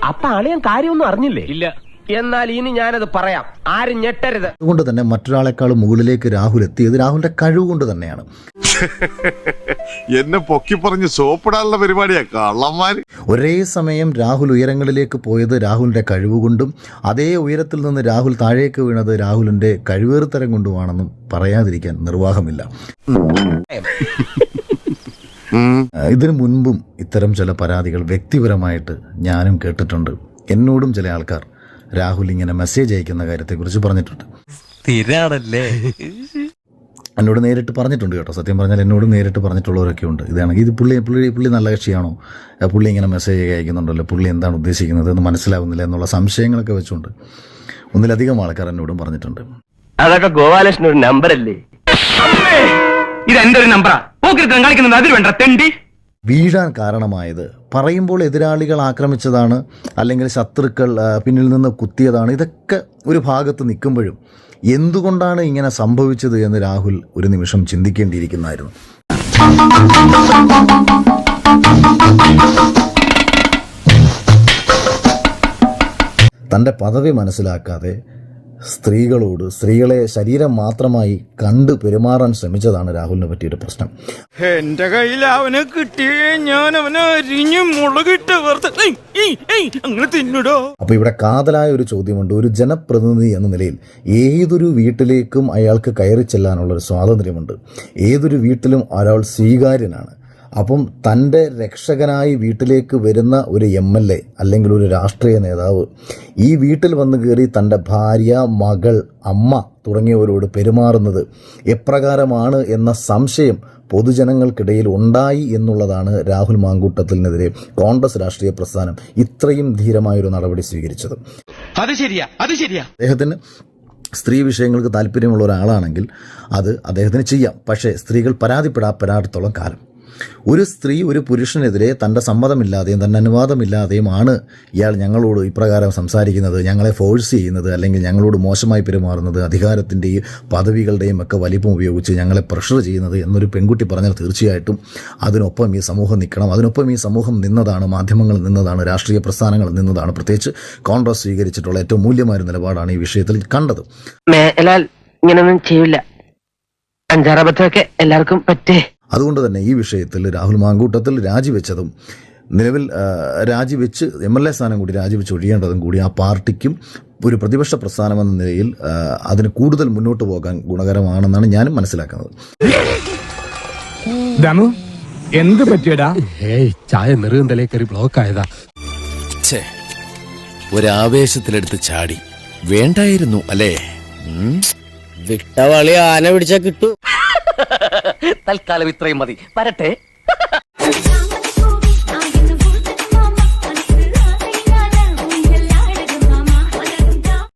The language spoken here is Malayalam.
അപ്പൊ അളിയൻ കാര്യമൊന്നും അറിഞ്ഞില്ലേ? ഇല്ല. എന്നാൽ ഇനി ഞാനത് പറയാം, ആരും ഞെട്ടരുത്. അതുകൊണ്ട് തന്നെ മറ്റൊരാളെക്കാളും മുകളിലേക്ക് രാഹുൽ എത്തിയത് രാഹുലിന്റെ കഴിവ് കൊണ്ട് തന്നെയാണ്. എന്നെ പൊക്കി പറഞ്ഞ് സോപ്പിടാനുള്ള പരിപാടിയാ കള്ളന്മാര്. ഒരേ സമയം രാഹുൽ ഉയരങ്ങളിലേക്ക് പോയത് രാഹുലിന്റെ കഴിവുകൊണ്ടും അതേ ഉയരത്തിൽ നിന്ന് രാഹുൽ താഴേക്ക് വീണത് രാഹുലിന്റെ കഴിവേറുതരം കൊണ്ടുമാണെന്നും പറയാതിരിക്കാൻ നിർവാഹമില്ല. ഇതിനു മുൻപും ഇത്തരം ചില പരാതികൾ വ്യക്തിപരമായിട്ട് ഞാനും കേട്ടിട്ടുണ്ട്. എന്നോടും ചില ആൾക്കാർ രാഹുൽ ഇങ്ങനെ മെസ്സേജ് അയക്കുന്ന കാര്യത്തെക്കുറിച്ച് പറഞ്ഞിട്ടുണ്ട്. എന്നോട് നേരിട്ട് പറഞ്ഞിട്ടുണ്ട് കേട്ടോ. സത്യം പറഞ്ഞാൽ എന്നോട് നേരിട്ട് പറഞ്ഞിട്ടുള്ളവരൊക്കെ ഉണ്ട്. ഇതാണെങ്കിൽ ഇത് പുള്ളി നല്ല കക്ഷിയാണോ, പുള്ളി ഇങ്ങനെ മെസ്സേജ് അയക്കുന്നുണ്ടല്ലോ, പുള്ളി എന്താണ് ഉദ്ദേശിക്കുന്നത് എന്ന് മനസ്സിലാവുന്നില്ല എന്നുള്ള സംശയങ്ങളൊക്കെ വെച്ചുകൊണ്ട് ഒന്നിലധികം ആൾക്കാർ എന്നോടും പറഞ്ഞിട്ടുണ്ട്. അതൊക്കെ ഗോപാലകൃഷ്ണൻ ഒരു നമ്പറല്ലേ? ഇത് എന്റെ ഒരു നമ്പറാ. കാണിക്കുന്നത് അതിൽ വേണ്ട തെണ്ടി. വീഴാൻ കാരണമായത് പറയുമ്പോൾ എതിരാളികൾ ആക്രമിച്ചതാണ്, അല്ലെങ്കിൽ ശത്രുക്കൾ പിന്നിൽ നിന്ന് കുത്തിയതാണ്. ഇതൊക്കെ ഒരു ഭാഗത്ത് നിൽക്കുമ്പോഴും എന്തുകൊണ്ടാണ് ഇങ്ങനെ സംഭവിച്ചത് എന്ന് രാഹുൽ ഒരു നിമിഷം ചിന്തിക്കേണ്ടിയിരിക്കുന്നതായിരുന്നു. തൻ്റെ പദവി മനസ്സിലാക്കാതെ സ്ത്രീകളെ ശരീരം മാത്രമായി കണ്ട് പെരുമാറാൻ ശ്രമിച്ചതാണ് രാഹുലിനെ പറ്റിയൊരു പ്രശ്നം. എന്റെ കയ്യിൽ അവനെ കിട്ടിയേ ഞാൻ അവനെ അരിഞ്ഞു മുളകിട്ട് അങ്ങനെ തിന്നിടോ. അപ്പൊ ഇവിടെ കാതലായ ഒരു ചോദ്യമുണ്ട്. ഒരു ജനപ്രതിനിധി എന്ന നിലയിൽ ഏതൊരു വീട്ടിലേക്കും അയാൾക്ക് കയറി ചെല്ലാനുള്ള ഒരു സ്വാതന്ത്ര്യമുണ്ട്. ഏതൊരു വീട്ടിലും ഒരാൾ സ്വീകാര്യനാണ്. അപ്പം തൻ്റെ രക്ഷകനായി വീട്ടിലേക്ക് വരുന്ന ഒരു MLA അല്ലെങ്കിൽ ഒരു രാഷ്ട്രീയ നേതാവ് ഈ വീട്ടിൽ വന്ന് കയറി തൻ്റെ ഭാര്യ, മകൾ, അമ്മ തുടങ്ങിയവരോട് പെരുമാറുന്നത് എപ്രകാരമാണ് എന്ന സംശയം പൊതുജനങ്ങൾക്കിടയിൽ ഉണ്ടായി എന്നുള്ളതാണ് രാഹുൽ മാങ്കൂട്ടത്തിനെതിരെ കോൺഗ്രസ് രാഷ്ട്രീയ പ്രസ്ഥാനം ഇത്രയും ധീരമായൊരു നടപടി സ്വീകരിച്ചത്. അത് ശരിയാ. അദ്ദേഹത്തിന് സ്ത്രീ വിഷയങ്ങൾക്ക് താല്പര്യമുള്ള ഒരാളാണെങ്കിൽ അത് അദ്ദേഹത്തിന് ചെയ്യാം. പക്ഷേ സ്ത്രീകൾ പരാതിപ്പെടാത്തോളം കാലം ഒരു സ്ത്രീ ഒരു പുരുഷനെതിരെ തൻ്റെ സമ്മതമില്ലാതെയും തൻ്റെ അനുവാദമില്ലാതെയും ആണ് ഇയാൾ ഞങ്ങളോട് ഇപ്രകാരം സംസാരിക്കുന്നത്, ഞങ്ങളെ ഫോഴ്സ് ചെയ്യുന്നത്, അല്ലെങ്കിൽ ഞങ്ങളോട് മോശമായി പെരുമാറുന്നത്, അധികാരത്തിൻ്റെയും പദവികളുടെയും ഒക്കെ വലിപ്പം ഉപയോഗിച്ച് ഞങ്ങളെ പ്രഷർ ചെയ്യുന്നത് എന്നൊരു പെൺകുട്ടി പറഞ്ഞാൽ തീർച്ചയായിട്ടും അതിനൊപ്പം ഈ സമൂഹം നിൽക്കണം. അതിനൊപ്പം ഈ സമൂഹം നിന്നതാണ്, മാധ്യമങ്ങൾ നിന്നതാണ്, രാഷ്ട്രീയ പ്രസ്ഥാനങ്ങൾ നിന്നതാണ്. പ്രത്യേകിച്ച് കോൺഗ്രസ് സ്വീകരിച്ചിട്ടുള്ള ഏറ്റവും മൂല്യമായ നിലപാടാണ് ഈ വിഷയത്തിൽ കണ്ടത്. ഇങ്ങനൊന്നും ചെയ്യില്ല, അഞ്ചാറബദ്ധമൊക്കെ എല്ലാവർക്കും പറ്റേ. അതുകൊണ്ട് തന്നെ ഈ വിഷയത്തിൽ രാഹുൽ മാങ്കൂട്ടത്തിൽ രാജിവെച്ചതും നിലവിൽ രാജിവെച്ച് MLA സ്ഥാനം കൂടി രാജിവെച്ച് ഒഴിയേണ്ടതും കൂടി ആ പാർട്ടിക്കും ഒരു പ്രതിപക്ഷ പ്രസ്ഥാനമെന്ന നിലയിൽ അതിന് കൂടുതൽ മുന്നോട്ട് പോകാൻ ഗുണകരമാണെന്നാണ് ഞാനും മനസ്സിലാക്കുന്നത്. എന്ത് പറ്റിയടാ? ചായ നെറുകന്തലേ കയറി ബ്ലോക്ക് ആയതാ. ഒരാവേശത്തിലെടുത്ത് ചാടി വേണ്ടായിരുന്നു അല്ലേ? വിട്ടവളി ആന പിടിച്ചാ കിട്ടൂ. തൽക്കാലം ഇത്രയും മതി. വരട്ടെ.